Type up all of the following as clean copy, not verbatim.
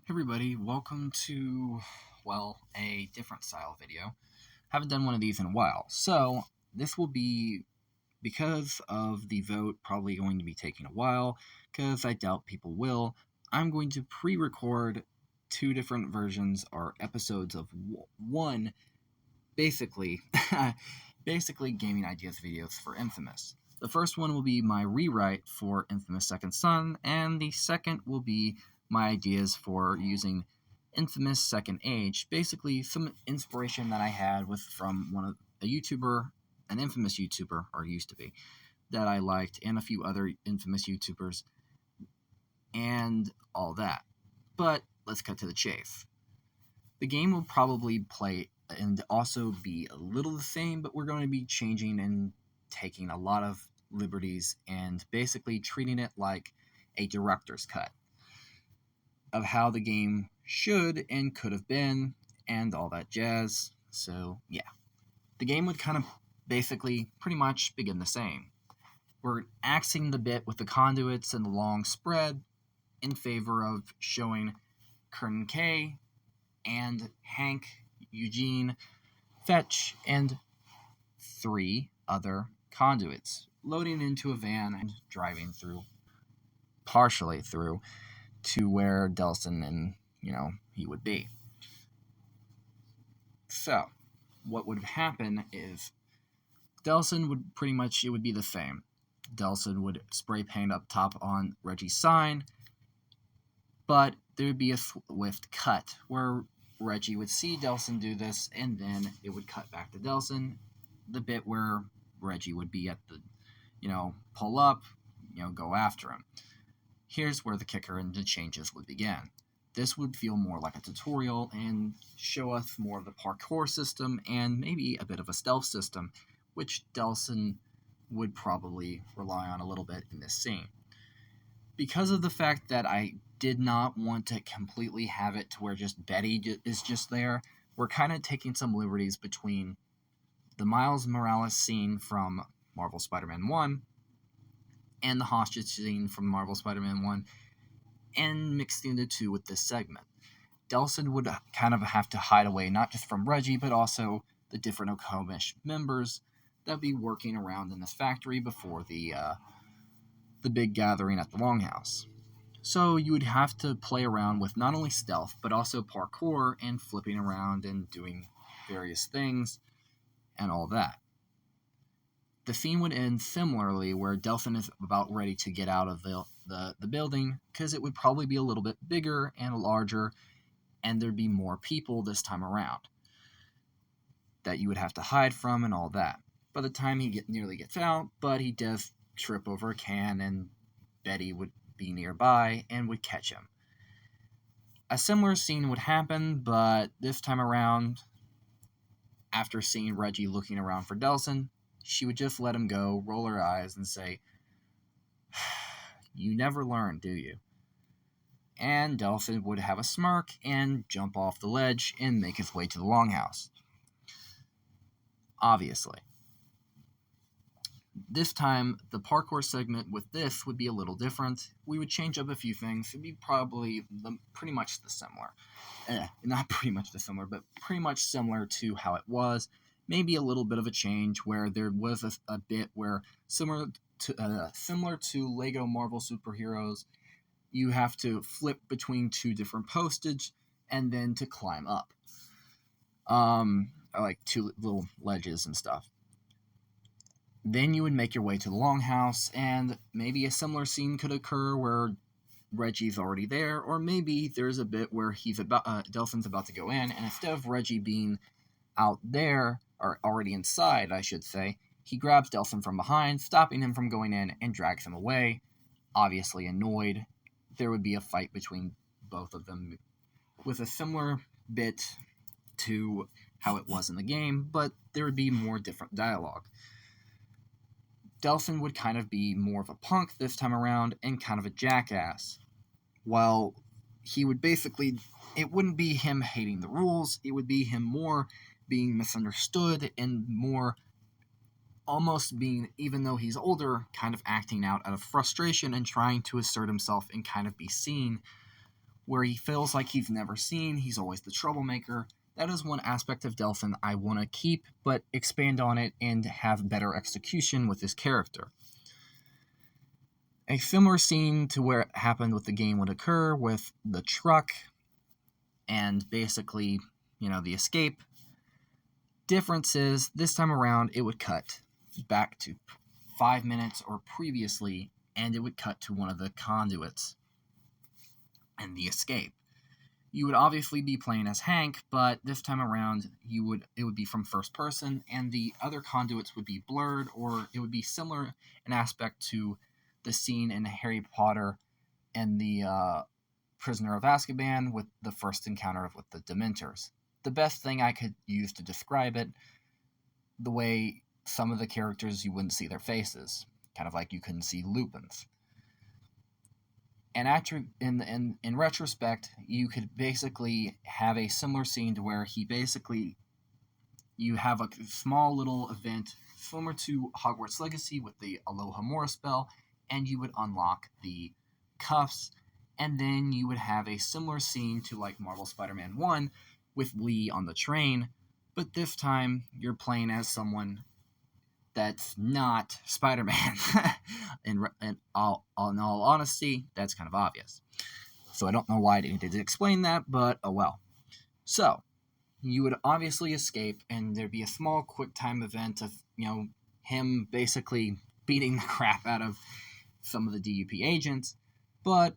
Everybody, welcome to, a different style video. Haven't done one of these in a while. So, this will be, because of the vote probably going to be taking a while, because I doubt people will, I'm going to pre-record two different versions or episodes of one, basically, basically gaming ideas videos for Infamous. The first one will be my rewrite for Infamous Second Son, and the second will be my ideas for using Infamous Second Age. Basically, some inspiration that I had from a YouTuber, an Infamous YouTuber, or used to be, that I liked, and a few other Infamous YouTubers, and all that. But let's cut to the chase. The game will probably play and also be a little the same, but we're going to be changing and taking a lot of liberties and basically treating it like a director's cut of how the game should and could have been and all that jazz. So, yeah. The game would kind of basically pretty much begin the same. We're axing the bit with the conduits and the long spread in favor of showing Colonel K and Hank, Eugene, Fetch, and 3 other conduits, loading into a van and driving partially through, to where Delsin and, he would be. So, what would happen is Delsin would pretty much, it would be the same. Delsin would spray paint up top on Reggie's sign, but there would be a swift cut where Reggie would see Delsin do this, and then it would cut back to Delsin, the bit where Reggie would be at the, pull up, go after him. Here's where the kicker and the changes would begin. This would feel more like a tutorial and show us more of the parkour system and maybe a bit of a stealth system, which Delsin would probably rely on a little bit in this scene. Because of the fact that I did not want to completely have it to where just Betty is just there, we're kind of taking some liberties between the Miles Morales scene from Marvel Spider-Man 1 and the hostage scene from Marvel Spider-Man 1 and mixing the two with this segment. Delsin would kind of have to hide away not just from Reggie, but also the different Okomish members that would be working around in this factory before the big gathering at the Longhouse. So you would have to play around with not only stealth, but also parkour and flipping around and doing various things and all that. The scene would end similarly where Delsin is about ready to get out of the building, because it would probably be a little bit bigger and larger, and there'd be more people this time around that you would have to hide from and all that. By the time he nearly gets out, but he does trip over a can, and Betty would be nearby and would catch him. A similar scene would happen, but this time around, after seeing Reggie looking around for Delsin, she would just let him go, roll her eyes, and say, "You never learn, do you?" And Delsin would have a smirk and jump off the ledge and make his way to the Longhouse. Obviously. This time, the parkour segment with this would be a little different. We would change up a few things. It would be probably pretty much the similar. Not pretty much the similar, but pretty much similar to how it was. Maybe a little bit of a change where there was a bit where, similar to Lego Marvel Superheroes, you have to flip between 2 different postage and then to climb up. Like 2 little ledges and stuff. Then you would make your way to the Longhouse, and maybe a similar scene could occur where Reggie's already there, or maybe there's a bit where Delsin's about to go in, and instead of Reggie being out there, or already inside, I should say, he grabs Delsin from behind, stopping him from going in, and drags him away. Obviously annoyed, there would be a fight between both of them with a similar bit to how it was in the game, but there would be more different dialogue. Delsin would kind of be more of a punk this time around and kind of a jackass. While he would basically, it wouldn't be him hating the rules, it would be him more being misunderstood and more almost being, even though he's older, kind of acting out of frustration and trying to assert himself and kind of be seen where he feels like he's never seen, he's always the troublemaker. That is one aspect of Delphin I want to keep, but expand on it and have better execution with his character. A similar scene to where it happened with the game would occur with the truck and basically, the escape. Difference is, this time around, it would cut back to 5 minutes or previously, and it would cut to one of the conduits and the escape. You would obviously be playing as Hank, but this time around, it would be from first person, and the other conduits would be blurred, or it would be similar in aspect to the scene in Harry Potter and the Prisoner of Azkaban with the first encounter with the Dementors. The best thing I could use to describe it, the way some of the characters you wouldn't see their faces, kind of like you couldn't see Lupin's. And actually, in retrospect, you could basically have a similar scene to where you have a small little event similar to Hogwarts Legacy with the Alohomora spell, and you would unlock the cuffs, and then you would have a similar scene to like Marvel Spider-Man 1 with Lee on the train, but this time you're playing as someone that's not Spider-Man. in all honesty, that's kind of obvious. So I don't know why I didn't explain that, but oh well. So, you would obviously escape, and there'd be a small quick time event of, him basically beating the crap out of some of the DUP agents, but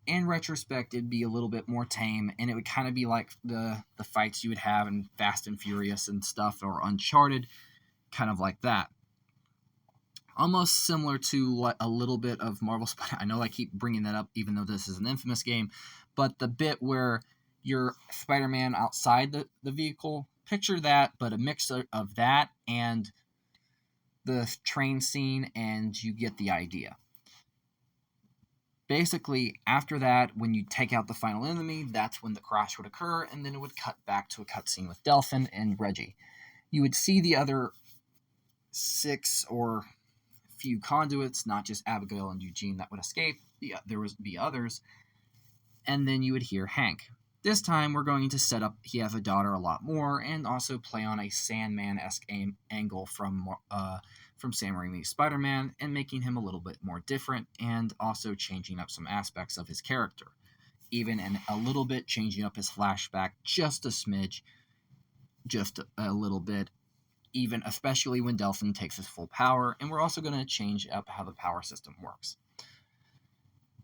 in retrospect, it'd be a little bit more tame, and it would kind of be like the fights you would have in Fast and Furious and stuff, or Uncharted, kind of like that. Almost similar to a little bit of Marvel Spider. I know I keep bringing that up, even though this is an Infamous game, but the bit where you're Spider-Man outside the vehicle, picture that, but a mix of that and the train scene, and you get the idea. Basically, after that, when you take out the final enemy, that's when the crash would occur, and then it would cut back to a cutscene with Delphin and Reggie. You would see the other 6 or few conduits, not just Abigail and Eugene, that would escape. There would be others, and then you would hear Hank. This time, we're going to set up he has a daughter a lot more, and also play on a Sandman-esque angle from Sam Raimi's Spider-Man, and making him a little bit more different, and also changing up some aspects of his character. Even a little bit changing up his flashback just a smidge, just a little bit, even especially when Delphin takes his full power, and we're also going to change up how the power system works.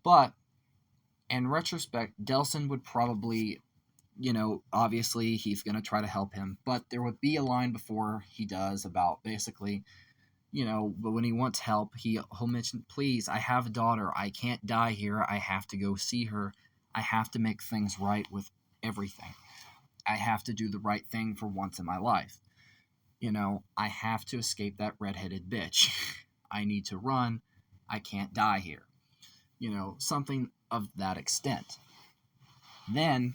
But, in retrospect, Delsin would probably, obviously he's going to try to help him, but there would be a line before he does about basically, but when he wants help, he'll mention, please, I have a daughter, I can't die here, I have to go see her, I have to make things right with everything. I have to do the right thing for once in my life. I have to escape that redheaded bitch. I need to run. I can't die here. Something of that extent. Then,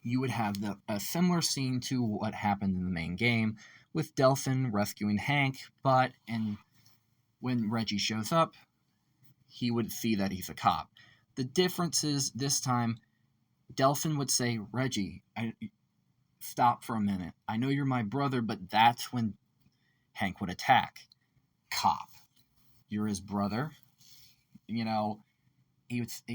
you would have a similar scene to what happened in the main game, with Delphin rescuing Hank, but when Reggie shows up, he would see that he's a cop. The difference is, this time, Delphin would say, Reggie, stop for a minute. I know you're my brother, but that's when Hank would attack. Cop. You're his brother. He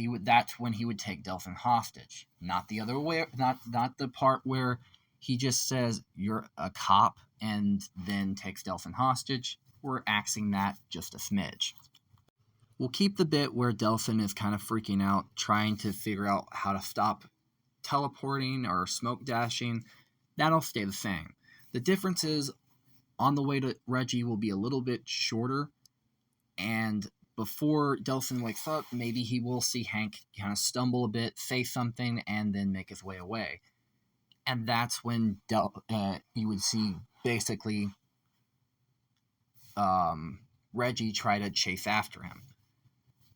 would. That's when he would take Delphin hostage. Not the other way. Not the part where he just says you're a cop and then takes Delphin hostage. We're axing that just a smidge. We'll keep the bit where Delphin is kind of freaking out, trying to figure out how to stop teleporting or smoke dashing. That'll stay the same. The difference is, on the way to Reggie will be a little bit shorter, and before Delphin wakes up, maybe he will see Hank kind of stumble a bit, say something, and then make his way away. And that's when you would see basically Reggie try to chase after him.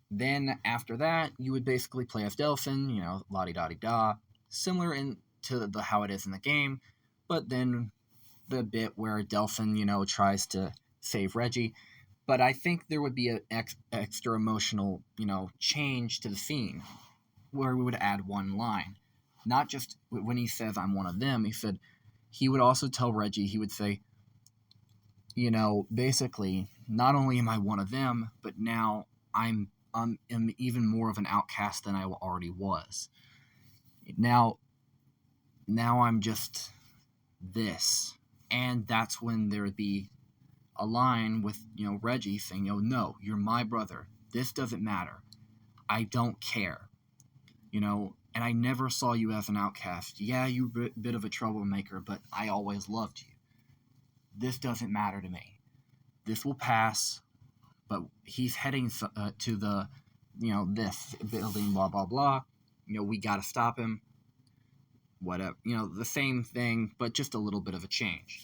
Then after that, you would basically play as Delphin, la-di-da-di-da, similar to how it is in the game, but then the bit where Delphin, tries to save Reggie. But I think there would be an extra emotional, change to the scene. where we would add one line. Not just when he says, I'm one of them, he would also tell Reggie, he would say, basically, not only am I one of them, but now I'm even more of an outcast than I already was. Now I'm just this. And that's when there would be a line with, Reggie saying, no, you're my brother. This doesn't matter. I don't care. And I never saw you as an outcast. Yeah, you're a bit of a troublemaker, but I always loved you. This doesn't matter to me. This will pass, but he's heading to the, this building, blah, blah, blah. We got to stop him. Whatever. The same thing, but just a little bit of a change.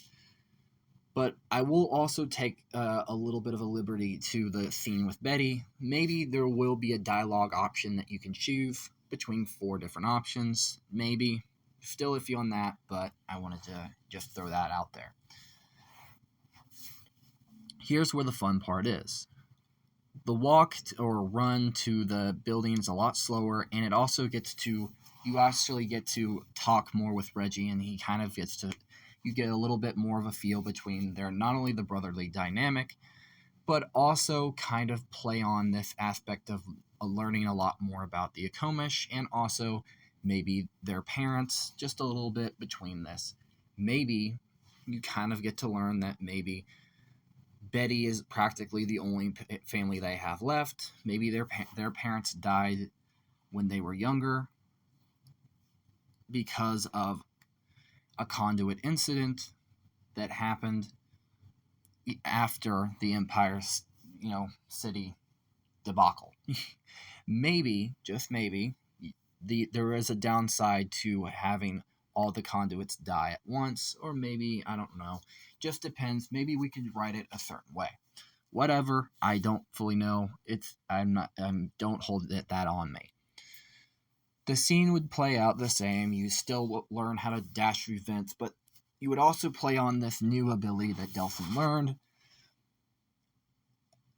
But I will also take a little bit of a liberty to the scene with Betty. Maybe there will be a dialogue option that you can choose between 4 different options. Maybe. Still iffy on that, but I wanted to just throw that out there. Here's where the fun part is. The walk or run to the building is a lot slower, and it also you actually get to talk more with Reggie, and he kind of you get a little bit more of a feel between their, not only the brotherly dynamic, but also kind of play on this aspect of learning a lot more about the Akomish, and also maybe their parents, just a little bit between this. Maybe you kind of get to learn that maybe Betty is practically the only family they have left. Maybe their parents died when they were younger because of a conduit incident that happened after the Empire, City debacle. Maybe, just maybe, there is a downside to having all the conduits die at once, or maybe, I don't know, just depends. Maybe we could write it a certain way. Whatever, I don't fully know. Don't hold that on me. The scene would play out the same. You still learn how to dash through vents, but you would also play on this new ability that Delsin learned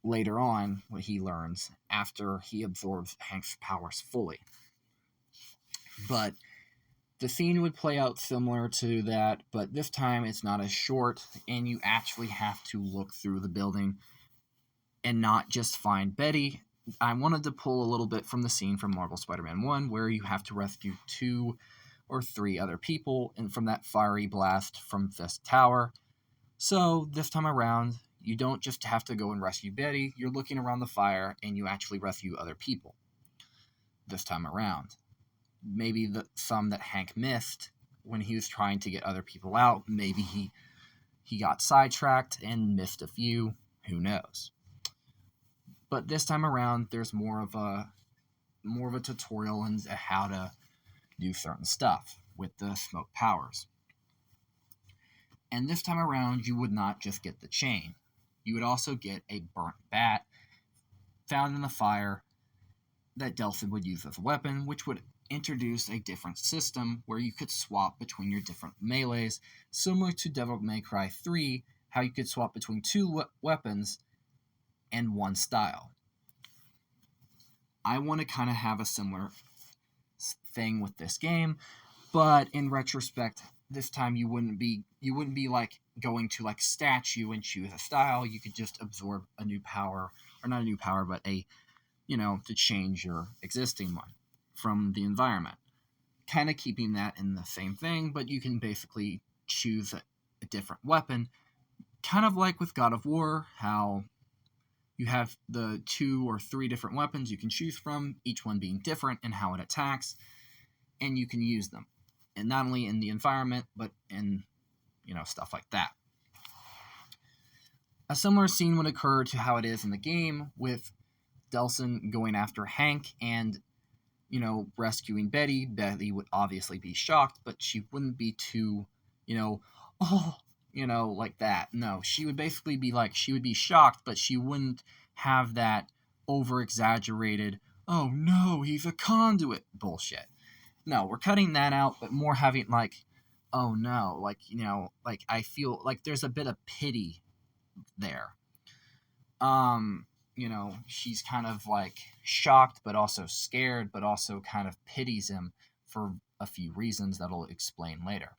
later on, what he learns after he absorbs Hank's powers fully. But the scene would play out similar to that, but this time it's not as short, and you actually have to look through the building and not just find Betty. I wanted to pull a little bit from the scene from Marvel Spider-Man 1, where you have to rescue 2 or 3 other people and from that fiery blast from Fisk Tower. So this time around, you don't just have to go and rescue Betty, you're looking around the fire and you actually rescue other people. This time around. Maybe some that Hank missed when he was trying to get other people out. Maybe he got sidetracked and missed a few. Who knows? But this time around, there's more of a tutorial on how to do certain stuff with the smoke powers. And this time around, you would not just get the chain. You would also get a burnt bat found in the fire that Delsin would use as a weapon, which would introduce a different system where you could swap between your different melees, similar to Devil May Cry 3, how you could swap between 2 weapons and 1 style. I want to kind of have a similar thing with this game, but in retrospect, this time you wouldn't be like going to like statue and choose a style. You could just absorb a new power, or not a new power, but to change your existing one from the environment. Kind of keeping that in the same thing, but you can basically choose a different weapon. Kind of like with God of War, how you have the 2 or 3 different weapons you can choose from, each one being different in how it attacks, and you can use them. And not only in the environment, but in, stuff like that. A similar scene would occur to how it is in the game, with Delsin going after Hank and, rescuing Betty. Betty would obviously be shocked, but she wouldn't be too, like that. No, she would basically be like, she would be shocked, but she wouldn't have that over-exaggerated, oh no, he's a conduit bullshit. No, we're cutting that out, but more having like, oh no, like, I feel like there's a bit of pity there. she's kind of like shocked, but also scared, but also kind of pities him for a few reasons that I'll explain later.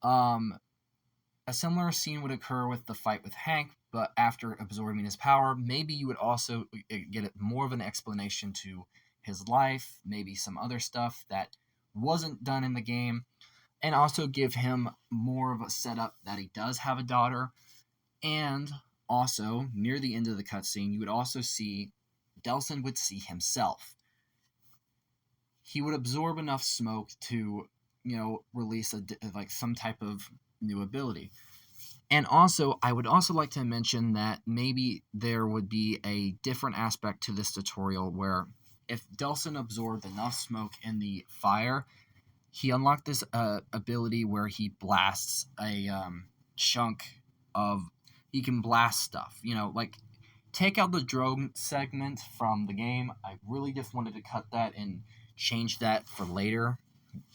A similar scene would occur with the fight with Hank, but after absorbing his power, maybe you would also get more of an explanation to his life, maybe some other stuff that wasn't done in the game, and also give him more of a setup that he does have a daughter. And also, near the end of the cutscene, you would also see Delsin would see himself. He would absorb enough smoke to, release like some type of new ability. And also, I would also like to mention that maybe there would be a different aspect to this tutorial where if Delsin absorbed enough smoke in the fire, he unlocked this ability where he blasts a chunk of. He can blast stuff. Like take out the drone segment from the game. I really just wanted to cut that and change that for later.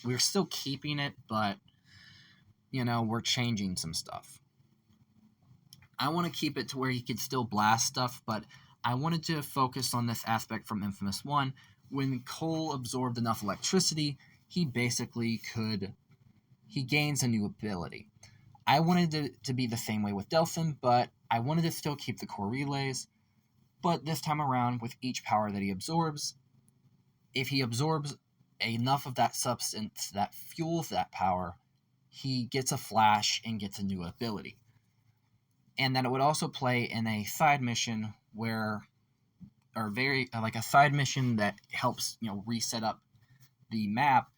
We're still keeping it, but we're changing some stuff. I want to keep it to where he could still blast stuff, but I wanted to focus on this aspect from Infamous 1. When Cole absorbed enough electricity, he basically he gains a new ability. I wanted it to be the same way with Delsin, but I wanted to still keep the core relays. But this time around, with each power that he absorbs, if he absorbs enough of that substance that fuels that power, he gets a flash and gets a new ability. And that it would also play in a side mission like a side mission that helps, reset up the map.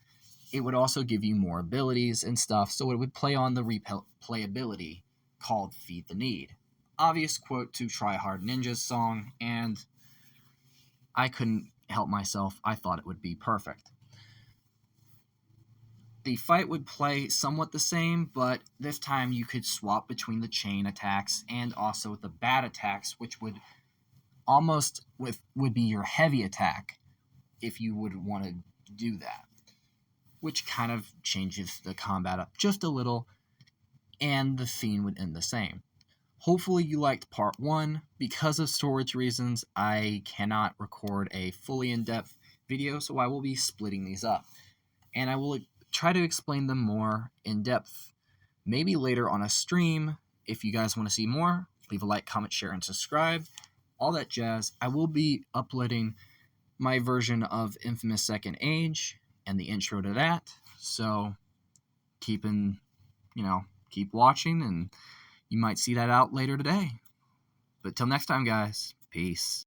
It would also give you more abilities and stuff, so it would play on the replayability called Feed the Need. Obvious quote to Try Hard Ninja's song, and I couldn't help myself. I thought it would be perfect. The fight would play somewhat the same, but this time you could swap between the chain attacks and also the bat attacks, which would would be your heavy attack if you would want to do that, which kind of changes the combat up just a little, and the scene would end the same. Hopefully you liked part 1. Because of storage reasons, I cannot record a fully in-depth video, so I will be splitting these up. And I will try to explain them more in depth, maybe later on a stream. If you guys want to see more, leave a like, comment, share, and subscribe. All that jazz. I will be uploading my version of Infamous Second Age and the intro to that. So keep watching, and you might see that out later today. But till next time, guys, peace.